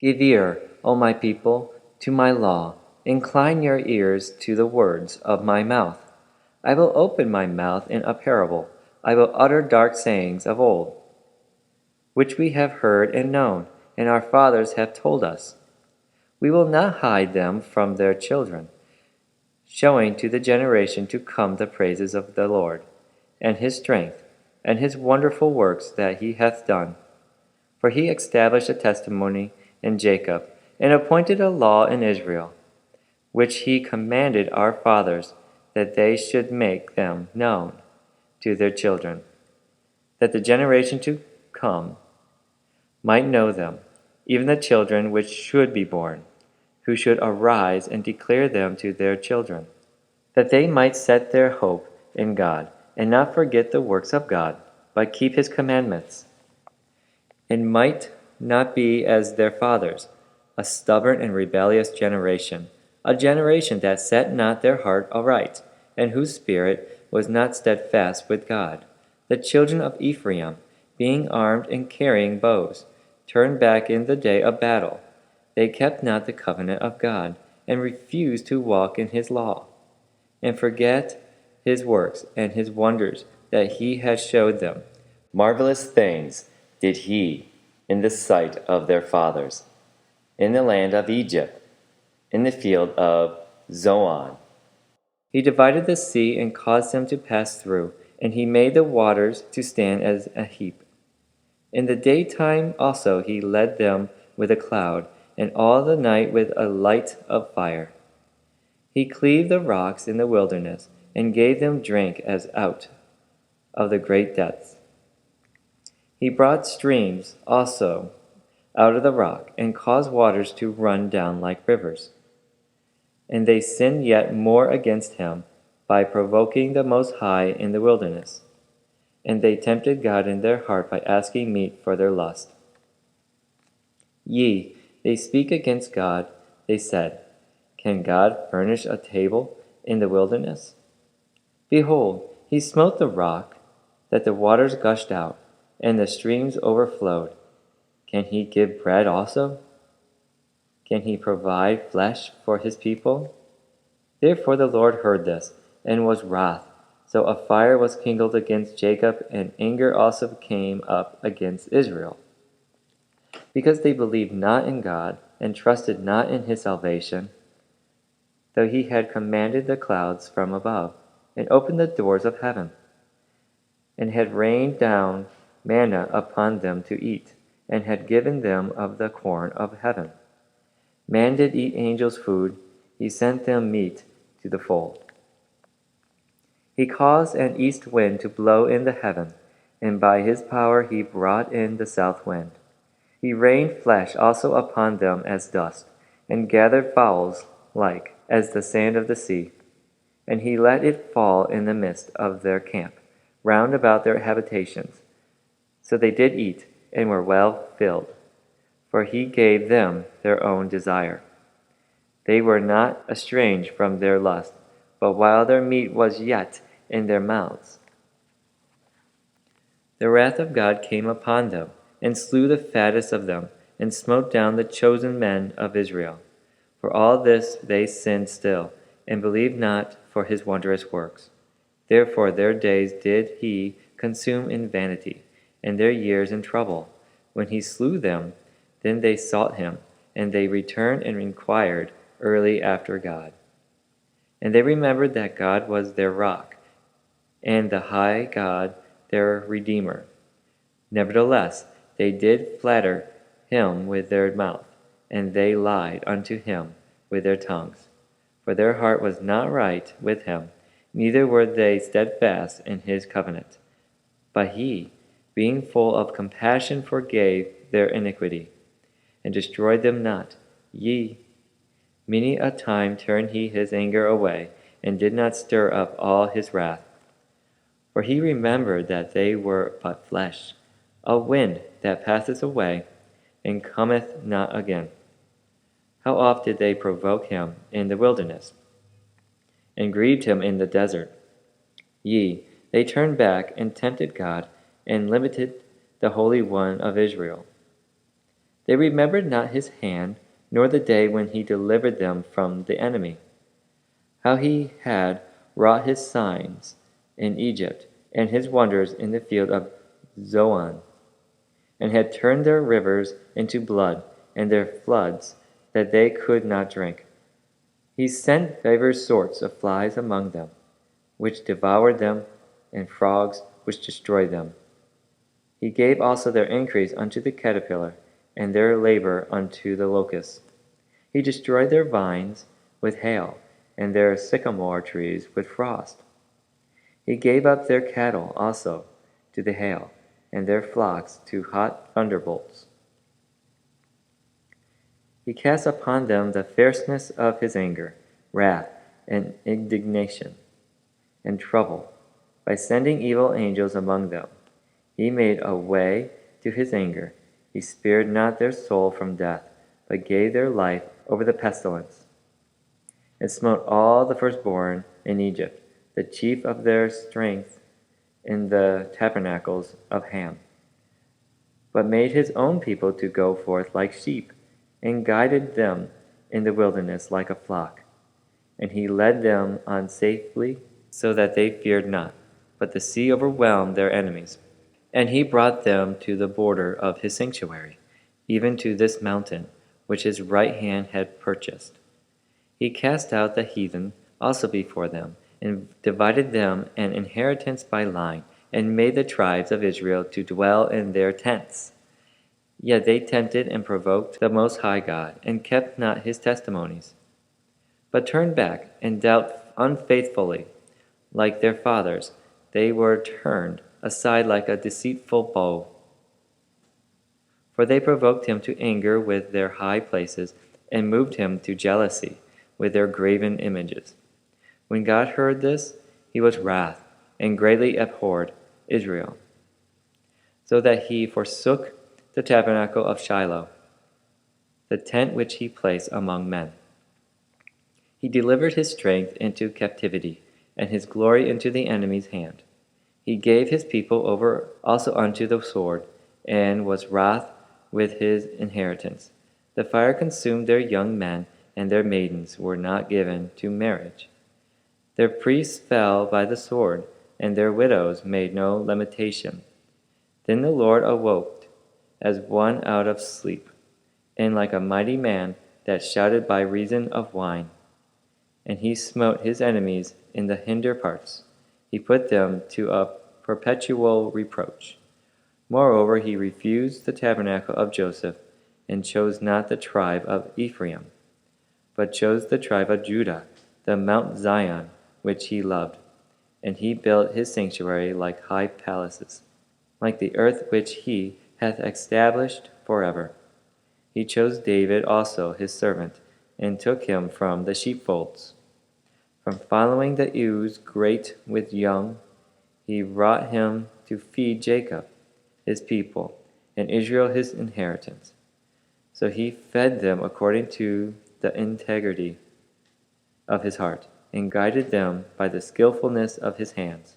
Give ear, O my people, to my law. Incline your ears to the words of my mouth. I will open my mouth in a parable. I will utter dark sayings of old, which we have heard and known, and our fathers have told us. We will not hide them from their children, showing to the generation to come the praises of the Lord, and his strength, and his wonderful works that he hath done. For he established a testimony in Jacob, and appointed a law in Israel, which he commanded our fathers, that they should make them known to their children, that the generation to come might know them, even the children which should be born, who should arise and declare them to their children, that they might set their hope in God, and not forget the works of God, but keep his commandments, and might not be as their fathers, a stubborn and rebellious generation, a generation that set not their heart aright, and whose spirit was not steadfast with God. The children of Ephraim, being armed and carrying bows, turned back in the day of battle. They kept not the covenant of God, and refused to walk in his law, and forget his works and his wonders that he had showed them. Marvelous things did he in the sight of their fathers, in the land of Egypt, in the field of Zoan. He divided the sea and caused them to pass through, and he made the waters to stand as a heap. In the daytime also he led them with a cloud, and all the night with a light of fire. He cleaved the rocks in the wilderness, and gave them drink as out of the great depths. He brought streams also out of the rock, and caused waters to run down like rivers. And they sinned yet more against him by provoking the Most High in the wilderness. And they tempted God in their heart by asking meat for their lust. They speak against God, they said, can God furnish a table in the wilderness? Behold, he smote the rock, that the waters gushed out, and the streams overflowed. Can he give bread also? Can he provide flesh for his people? Therefore the Lord heard this, and was wrath. So a fire was kindled against Jacob, and anger also came up against Israel, because they believed not in God, and trusted not in his salvation, though he had commanded the clouds from above, and opened the doors of heaven, and had rained down manna upon them to eat, and had given them of the corn of heaven. Man did eat angels' food, he sent them meat to the full. He caused an east wind to blow in the heaven, and by his power he brought in the south wind. He rained flesh also upon them as dust, and gathered fowls like as the sand of the sea. And he let it fall in the midst of their camp, round about their habitations. So they did eat, and were well filled, for he gave them their own desire. They were not estranged from their lust, but while their meat was yet in their mouths, the wrath of God came upon them, and slew the fattest of them, and smote down the chosen men of Israel. For all this they sinned still, and believed not for his wondrous works. Therefore their days did he consume in vanity, and their years in trouble. When he slew them, then they sought him, and they returned and inquired early after God. And they remembered that God was their rock, and the high God their Redeemer. Nevertheless, they did flatter him with their mouth, and they lied unto him with their tongues. For their heart was not right with him, neither were they steadfast in his covenant. But he, being full of compassion, forgave their iniquity, and destroyed them not. Many a time turned he his anger away, and did not stir up all his wrath. For he remembered that they were but flesh, a wind that passeth away, and cometh not again. How oft did they provoke him in the wilderness, and grieved him in the desert? They turned back, and tempted God, and limited the Holy One of Israel. They remembered not his hand, nor the day when he delivered them from the enemy, how he had wrought his signs in Egypt, and his wonders in the field of Zoan, and had turned their rivers into blood, and their floods that they could not drink. He sent divers sorts of flies among them, which devoured them, and frogs, which destroyed them. He gave also their increase unto the caterpillar, and their labor unto the locust. He destroyed their vines with hail, and their sycamore trees with frost. He gave up their cattle also to the hail, and their flocks to hot thunderbolts. He cast upon them the fierceness of his anger, wrath, and indignation, and trouble, by sending evil angels among them. He made a way to his anger. He spared not their soul from death, but gave their life over the pestilence, and smote all the firstborn in Egypt, the chief of their strength in the tabernacles of Ham, but made his own people to go forth like sheep, and guided them in the wilderness like a flock. And he led them on safely, so that they feared not, but the sea overwhelmed their enemies. And he brought them to the border of his sanctuary, even to this mountain, which his right hand had purchased. He cast out the heathen also before them, and divided them an inheritance by line, and made the tribes of Israel to dwell in their tents. Yet they tempted and provoked the Most High God, and kept not his testimonies, but turned back and dealt unfaithfully. Like their fathers, they were turned aside like a deceitful bow. For they provoked him to anger with their high places, and moved him to jealousy with their graven images. When God heard this, he was wrath, and greatly abhorred Israel, so that he forsook the tabernacle of Shiloh, the tent which he placed among men. He delivered his strength into captivity, and his glory into the enemy's hand. He gave his people over also unto the sword, and was wrath with his inheritance. The fire consumed their young men, and their maidens were not given to marriage. Their priests fell by the sword, and their widows made no lamentation. Then the Lord awoke as one out of sleep, and like a mighty man that shouted by reason of wine. And he smote his enemies in the hinder parts. He put them to a perpetual reproach. Moreover, he refused the tabernacle of Joseph, and chose not the tribe of Ephraim, but chose the tribe of Judah, the Mount Zion, which he loved. And he built his sanctuary like high palaces, like the earth which he hath established forever. He chose David also his servant, and took him from the sheepfolds. From following the ewes great with young, he brought him to feed Jacob, his people, and Israel his inheritance. So he fed them according to the integrity of his heart, and guided them by the skillfulness of his hands.